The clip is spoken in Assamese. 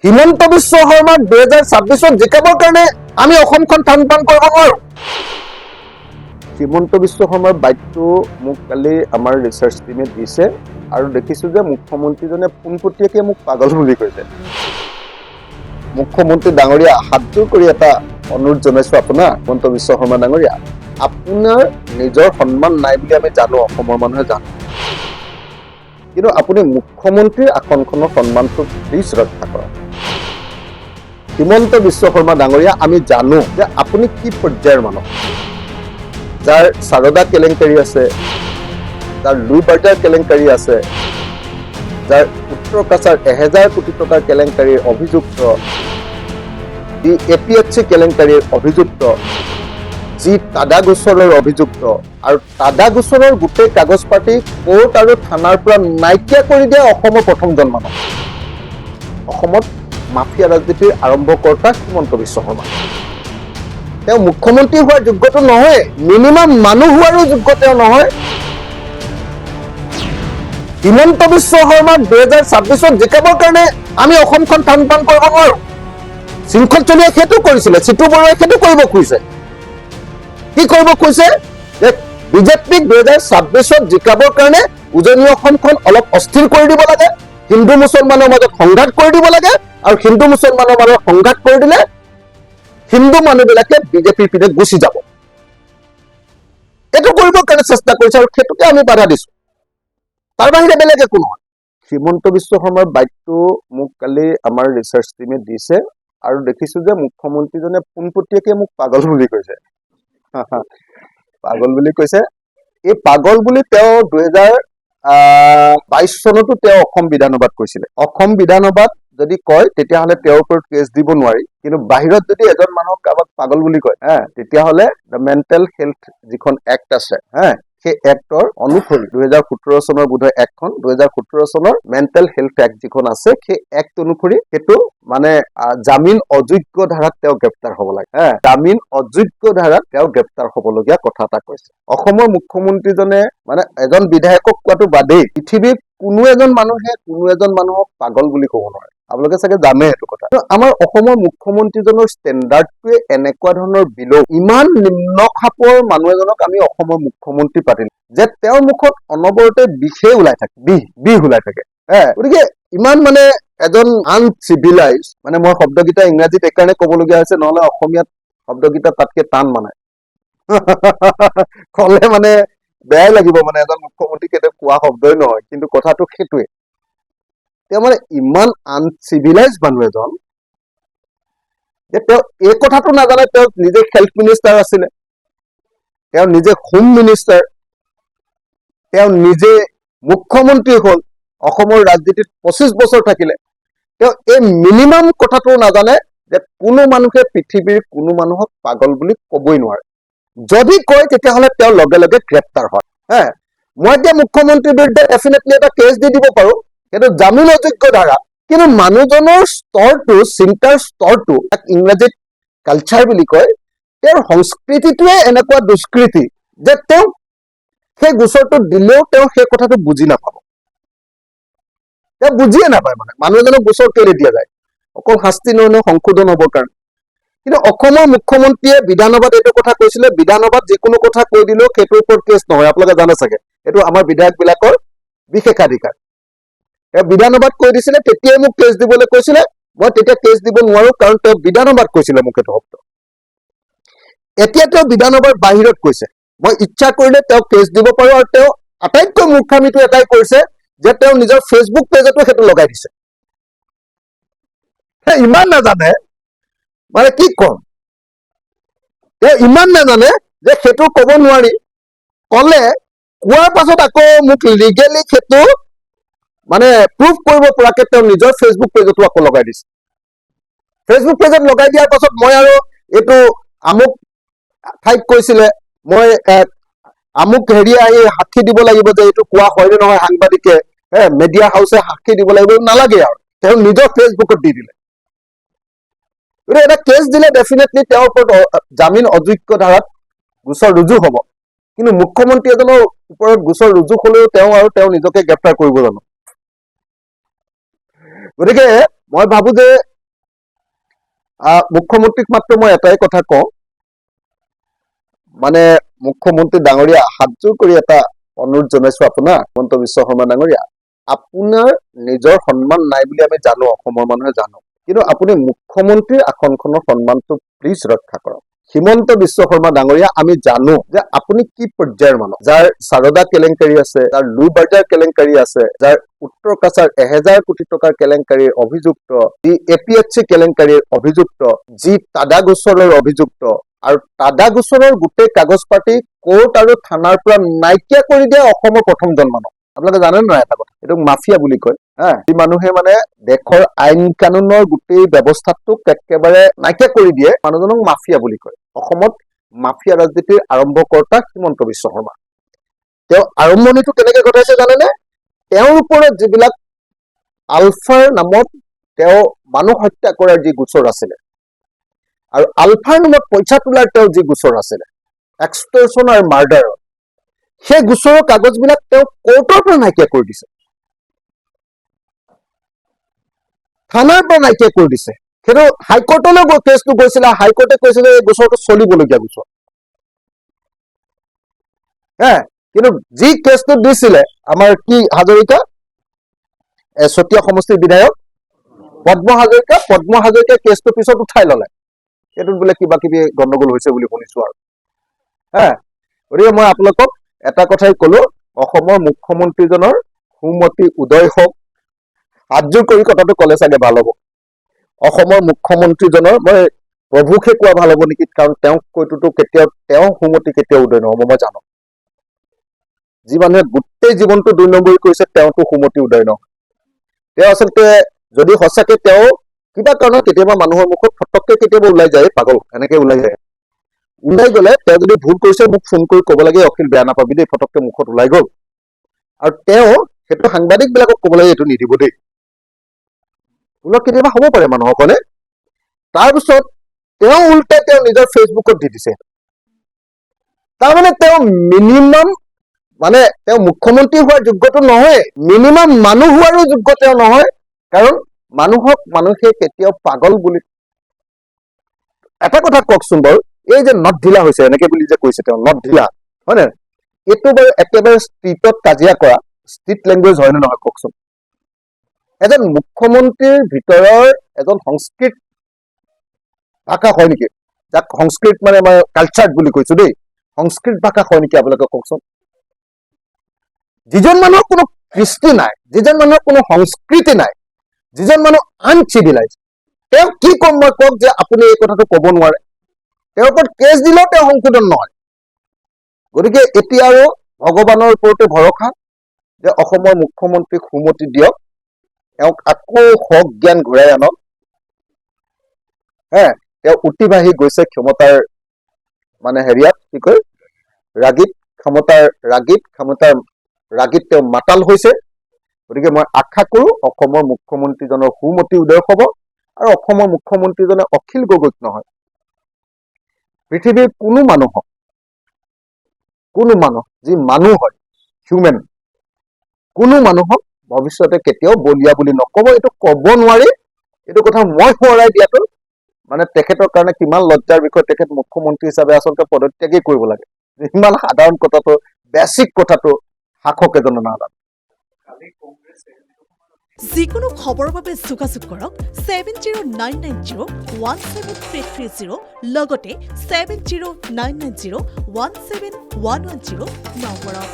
হিমন্ত বিশ্ব শৰ্মাক 2026 জিকাবৰ কাৰণে আমি অসমখন থান পান কৰিব নোৱাৰো। হিমন্ত বিশ্ব শৰ্মাৰ বাইকটো মোক কালি আমাৰ ৰিচাৰ্চ টিমে দিছে আৰু দেখিছো যে মুখ্যমন্ত্ৰীজনে পোনপটীয়াকৈ মোক পাগল বুলি কৈছে। মুখ্যমন্ত্ৰী ডাঙৰীয়া হাতযোৰ কৰি এটা অনুৰোধ জনাইছো আপোনাৰ হিমন্ত বিশ্ব শৰ্মা ডাঙৰীয়া, আপোনাৰ নিজৰ সন্মান নাই বুলি আমি জানো, অসমৰ মানুহে জানো, কিন্তু আপুনি মুখ্যমন্ত্ৰীৰ আসনখনৰ সন্মানটো প্লিজ ৰক্ষা কৰক। হিমন্ত বিশ্ব শৰ্মা ডাঙৰীয়া, আমি জানো যে আপুনি কি পৰ্যায়ৰ মানুহ, যাৰ সাৰদা কেলেংকাৰী আছে, যাৰ লুইবাৰ্জাৰ কেলেংকাৰী আছে, যাৰ উত্তৰ কাছাৰ 1000 কোটি টকাৰ কেলেংকাৰীৰ অভিযুক্ত, যি APHC কেলেংকাৰীৰ অভিযুক্ত, যি টাডা গোচৰৰ অভিযুক্ত, আৰু টাডা গোচৰৰ গোটেই কাগজ পাতি কোৰ্ট আৰু থানাৰ পৰা নাইকিয়া কৰি দিয়া অসমৰ প্ৰথমজন মানুহ। অসমত মাফিয়া ৰাজনীতিৰ আৰম্ভকৰ্তা হিমন্ত বিশ্ব শৰ্মা। তেওঁ মুখ্যমন্ত্ৰী হোৱাৰ যোগ্যতা নহয়, মিনিমাম মানুহ হোৱাৰো যোগ্য তেওঁ নহয়। হিমন্ত বিশ্ব শৰ্মাক 2026 জিকাবৰ কাৰণে আমি অসমখন থান পান কৰিব নোৱাৰো। শৃংখল চলিয়াই সেইটো কৰিছিলে, চিটু বৰুৱাই সেইটো কৰিব খুজিছে। কি কৰিব খুজিছে যে বিজেপিক 2026 জিকাবৰ কাৰণে উজনি অসমখন অলপ অস্থিৰ কৰি দিব লাগে, হিন্দু মুছলমানৰ মাজত সংঘাত কৰি দিব লাগে, আৰু হিন্দু মুছলমানৰ মাজত সংঘাত কৰি দিলে হিন্দু মানুহবিলাকে বিজেপিৰ পিনে গুচি যাব। এইটো কৰিবৰ কাৰণে চেষ্টা কৰিছে আৰু সেইটোকে আমি বাধা দিছো, তাৰ বাহিৰে বেলেগ একো নহয়। হিমন্ত বিশ্ব শৰ্মাৰ বাইকটো মোক কালি আমাৰ ৰিচাৰ্চ টিমে দিছে আৰু দেখিছো যে মুখ্যমন্ত্ৰীজনে পোনপটীয়াকৈ মোক পাগল বুলি কৈছে। পাগল বুলি কৈছে। এই পাগল বুলি তেওঁ 2022 চনতো তেওঁ অসম বিধানসভাত কৈছিলে। অসম বিধানসভাত যদি কয় তেতিয়াহ'লে তেওঁৰ ওপৰত কেছ দিব নোৱাৰি, কিন্তু বাহিৰত যদি এজন মানুহক কাৰোবাক পাগল বুলি কয় তেতিয়াহ'লে দ্য মেণ্টেল হেল্থ যিখন এক্ট আছে সেই এক্টৰ অনুসৰি 2017 চনৰ বোধহয় এক্টখন, 2017 চনৰ মেণ্টেল হেল্থ এক্ট যিখন আছে সেই এক্ট অনুসৰি সেইটো মানে জামিন অযোগ্য ধাৰাত তেওঁ গ্ৰেপ্তাৰ হ'ব লাগে। জামিন অযোগ্য ধাৰাত তেওঁ গ্ৰেপ্তাৰ হ'বলগীয়া কথা এটা কৈছে। অসমৰ মুখ্যমন্ত্ৰীজনে মানে এজন বিধায়কক কোৱাটো বাদেই, পৃথিৱীৰ কোনো এজন মানুহে কোনো এজন মানুহক পাগল বুলি ক'ব নোৱাৰে। আপোনালোকে চাগে জানে এইটো কথা। আমাৰ অসমৰ মুখ্যমন্ত্ৰীজনৰ ষ্টেণ্ডাৰ্ডটোৱে এনেকুৱা ধৰণৰ বিলো, ইমান নিম্ন খাপৰ মানুহ এজনক আমি অসমৰ মুখ্যমন্ত্ৰী পাতিল যে তেওঁৰ মুখত অনবৰতে বিষে ওলাই থাকে, বিষ ওলাই থাকে। গতিকে ইমান মানে এজন আনচিভিলাইজ, মানে মই শব্দকেইটা ইংৰাজীত এইকাৰণে ক'বলগীয়া হৈছে, নহ'লে অসমীয়াত শব্দকেইটা তাতকে টান মানে ক'লে মানে বেয়াই লাগিব, মানে এজন মুখ্যমন্ত্ৰী কেতিয়াও কোৱা শব্দই নহয়, কিন্তু কথাটো সেইটোৱে। তেওঁ মানে ইমান আনচিভিলাইজ মানুহ এজন যে তেওঁ এই কথাটো নাজানে তেওঁ নিজে হেল্থ মিনিষ্টাৰ আছিলে, তেওঁ নিজে হোম মিনিষ্টাৰ, তেওঁ নিজে মুখ্যমন্ত্ৰী হ'ল, অসমৰ ৰাজনীতিত 25 বছৰ থাকিলে। তেওঁ এই মিনিমাম কথাটো নাজানে যে কোনো মানুহে পৃথিৱীৰ কোনো মানুহক পাগল বুলি ক'বই নোৱাৰে। যদি কয় তেতিয়াহ'লে তেওঁ লগে লগে গ্ৰেপ্তাৰ হয়। মই এতিয়া মুখ্যমন্ত্ৰীৰ বিৰুদ্ধে ডেফিনেটলি এটা কেছ দি দিব পাৰো, সেইটো জামিন অযোগ্য ধাৰা, কিন্তু মানুহজনৰ স্তৰটো, চিন্তাৰ স্তৰটো, ইংৰাজীত কালচাৰ বুলি কয়, তেওঁৰ সংস্কৃতিটোৱে এনেকুৱা দুষ্কৃতি যে তেওঁ সেই গোচৰটো দিলেও তেওঁ সেই কথাটো বুজি নাপাব। তেওঁ বুজিয়ে নাপায়, মানে মানুহ এজনক গোচৰ কেলে দিয়া যায়, অকল শাস্তি নহয় সংশোধন হ'বৰ কাৰণে। কিন্তু অসমৰ মুখ্যমন্ত্ৰীয়ে বিধানসভাত এইটো কথা কৈছিলে, বিধানসভাত যিকোনো কথা কৈ দিলেও সেইটোৰ ওপৰত কেছ নহয়। আপোনালোকে জানে চাগে, এইটো আমাৰ বিধায়কবিলাকৰ বিশেষাধিকাৰ। তেওঁ বিধানসভাত কৈ দিছিলে, তেতিয়াই মোক কেছ দিবলৈ কৈছিলে, মই তেতিয়া কেছ দিব নোৱাৰো, কাৰণ তেওঁ বিধানসভাত কৈছিলে মোক এইটো শব্দ। এতিয়া তেওঁ বিধানসভাৰ বাহিৰত কৈছে, মই ইচ্ছা কৰিলে তেওঁ কেছ দিব পাৰো, আৰু তেওঁ আটাইতকৈ মূৰ্খামিটো এটাই কৰিছে যে তেওঁ নিজৰ ফেচবুক পেজতো সেইটো লগাই দিছে। ইমান নাজানে, মানে কি কম, তেওঁ ইমান নাজানে যে সেইটো ক'ব নোৱাৰি। ক'লে, কোৱাৰ পাছত আকৌ মোক লিগেলি সেইটো মানে প্ৰুভ কৰিব পৰাকে তেওঁ নিজৰ ফেচবুক পেজতো আকৌ লগাই দিছে। ফেচবুক পেজত লগাই দিয়াৰ পাছত মই আৰু এইটো আমুক ঠাইত কৈছিলে, মই আমুক হেৰিয়ে আহি সাক্ষী দিব লাগিব যে এইটো কোৱা হয়নে নহয়, সাংবাদিকে মিডিয়া হাউচে সাক্ষী দিব লাগিব, নালাগে আৰু তেওঁ নিজৰ ফেচবুকত দি দিলে। গতিকে এটা কেছ দিলে ডেফিনেটলি তেওঁৰ ওপৰত জামিন অযোগ্য ধাৰাত গোচৰ ৰুজু হ'ব, কিন্তু মুখ্যমন্ত্ৰী এজনৰ ওপৰত গোচৰ ৰুজু হ'লেও তেওঁ নিজকে গ্ৰেপ্তাৰ কৰিব জানো? গতিকে মই ভাবো যে মুখ্যমন্ত্ৰীক মাত্ৰ মই এটাই কথা কওঁ, মানে মুখ্যমন্ত্ৰী ডাঙৰীয়া হাতযোৰ কৰি এটা অনুৰোধ জনাইছো আপোনাক, হিমন্ত বিশ্ব শৰ্মা ডাঙৰীয়া, আপোনাৰ নিজৰ সন্মান নাই বুলি আমি জানো, অসমৰ মানুহে জানো, কিন্তু আপুনি মুখ্যমন্ত্ৰীৰ আসনখনৰ সন্মানটো প্লিজ ৰক্ষা কৰক। হিমন্ত বিশ্ব শৰ্মা ডাঙৰীয়া, আমি জানো যে আপুনি কি পৰ্যায়ৰ মানুহ, যাৰ সাৰদা কেলেংকাৰী আছে, যাৰ লুই বাজাৰ কেলেংকাৰী আছে, যাৰ উত্তৰ কাছাৰ 1000 কোটি টকাৰ কেলেংকাৰীৰ অভিযুক্ত, যি APHC কেলেংকাৰীৰ অভিযুক্ত, যি টাডা গোচৰৰ অভিযুক্ত, আৰু টাডা গোচৰৰ গোটেই কাগজ পাতি কোৰ্ট আৰু থানাৰ পৰা নাইকিয়া কৰি দিয়া অসমৰ প্ৰথমজন মানুহ। আপোনালোকে জানে নাই এটা কথা, এইটোক মাফিয়া বুলি কয়। যি মানুহে মানে দেশৰ আইন কানুনৰ গোটেই ব্যৱস্থাটোক একেবাৰে নাইকিয়া কৰি দিয়ে, মানুহজনক মাফিয়া বুলি কয়। অসমত মাফিয়া ৰাজনীতিৰ আৰম্ভকৰ্তা হিমন্ত বিশ্ব শৰ্মা। তেওঁ আৰম্ভণিটো কেনেকে ঘটাইছে জানেনে? তেওঁৰ ওপৰত যিবিলাক আলফাৰ নামত তেওঁ মানুহ হত্যা কৰাৰ যি গোচৰ আছিলে, আৰু আলফাৰ নামত পইচা তোলাৰ তেওঁ যি গোচৰ আছিলে, এক্সটৰ্চন আৰু মাৰ্ডাৰৰ, সেই গোচৰৰ কাগজবিলাক তেওঁ কোৰ্টৰ পৰা নাইকিয়া কৰি দিছে, থানাৰ পৰা নাইকিয়া কৰি দিছে। সেইটো হাইকোৰ্টলৈ কেছটো গৈছিলে, হাইকোৰ্টে কৈছিলে এই গোচৰটো চলিবলগীয়া গোচৰ। কিন্তু যি কেছটো দিছিলে আমাৰ কি হাজৰিকা, চতিয়া সমষ্টিৰ বিধায়ক পদ্ম হাজৰিকা কেছটো পিছত উঠাই ললে, সেইটোত বোলে কিবা কিবি গণ্ডগোল হৈছে বুলি শুনিছো আৰু। গতিকে মই আপোনালোকক এটা কথাই কলো, অসমৰ মুখ্যমন্ত্ৰীজনৰ সুমতি উদয় হওক। হাতযোৰ কৰি কথাটো কলে চাগে ভাল হ'ব। অসমৰ মুখ্যমন্ত্ৰীজনৰ, মই প্ৰভুকে কোৱা ভাল হ'ব নেকি, কাৰণ তেওঁক কৈটোতো কেতিয়াও, তেওঁ সুমতি কেতিয়াও উদয় নহব, মই জানো। যি মানুহে গোটেই জীৱনটো 2 নম্বৰী কৰিছে, তেওঁতো সুমতি উদয় নহয়। তেওঁ আচলতে যদি সঁচাকে তেওঁ কিবা কাৰণত কেতিয়াবা মানুহৰ মুখত ফটককে কেতিয়াবা ওলাই যায়, পাগল এনেকে ওলাই যায়, ওলাই গলে তেওঁ যদি ভুল কৰিছে মোক ফোন কৰি ক'ব লাগে, অখিল বেয়া নাপাবি দেই, ফটককে মুখত ওলাই গল। আৰু তেওঁ সেইটো সাংবাদিক বিলাকক ক'ব লাগে, এইটো নিদিব দেই, ওলত কেতিয়াবা হ'ব পাৰে মানুহসকলে। তাৰপিছত তেওঁ উল্টাই তেওঁ নিজৰ ফেচবুকত দি দিছে। তাৰমানে তেওঁ মিনিমাম, মানে তেওঁ মুখ্যমন্ত্ৰী হোৱাৰ যোগ্যটো নহয়, মিনিমাম মানুহ হোৱাৰো যোগ্য তেওঁ নহয়। কাৰণ মানুহক মানুহে কেতিয়াও পাগল বুলি, এটা কথা কওকচোন বাৰু, এই যে নট ঢিলা হৈছে এনেকে বুলি যে কৈছে তেওঁ, নট ঢিলা হয় নে, এইটো বাৰু একেবাৰে ষ্ট্ৰীটত কাজিয়া কৰা ষ্ট্ৰীট লেংগুৱেজ হয় নে নহয় কওকচোন? এজন মুখ্যমন্ত্ৰীৰ ভিতৰৰ এজন সংস্কৃত ভাষা হয় নেকি, যাক সংস্কৃত মানে আমাৰ কালচাৰ বুলি কৈছো দেই, সংস্কৃত ভাষা হয় নেকি আপোনালোকে কওকচোন? যিজন মানুহৰ কোনো কৃষ্টি নাই, যিজন মানুহৰ কোনো সংস্কৃতি নাই, যিজন মানুহ আনচিভিলাইজ, তেওঁ কি কম মই কওক যে আপুনি এই কথাটো কব নোৱাৰে? তেওঁৰ ওপৰত কেছ দিলেও তেওঁ সংশোধন নহয়। গতিকে এতিয়া আৰু ভগৱানৰ ওপৰতে ভৰসা, যে অসমৰ মুখ্যমন্ত্ৰীক সুমতি দিয়ক, তেওঁক আকৌ হক জ্ঞান ঘূৰাই আনক। তেওঁ উঠি বাঢ়ি গৈছে ক্ষমতাৰ মানে হেৰিয়াত, কি কয়, ৰাগিত তেওঁ মাতাল হৈছে। গতিকে মই আশা কৰো অসমৰ মুখ্যমন্ত্ৰীজনৰ সুমতি উদয় হব, আৰু অসমৰ মুখ্যমন্ত্ৰীজনে অখিল গগৈক নহয়, পৃথিৱীৰ কোনো মানুহ যি মানুহ হয়, হিউমেন, কোনো মানুহক ভৱিষ্যতে কেতিয়াও বলিয়া বুলি নকব। এইটো কব নোৱাৰি, এইটো কথা মই সোঁৱৰাই দিয়াটো মানে তেখেতৰ কাৰণে কিমান লজ্জাৰ বিষয়। তেখেত মুখ্যমন্ত্ৰী হিচাপে আচলতে পদত্যাগেই কৰিব লাগে। ইমান সাধাৰণ কথাটো, বেছিক কথাটো শাসক এজনে নাজানে। যিকোনো খবৰৰ বাবে যোগাযোগ কৰক 7099017330, লগতে 7099017110 নম্বৰত।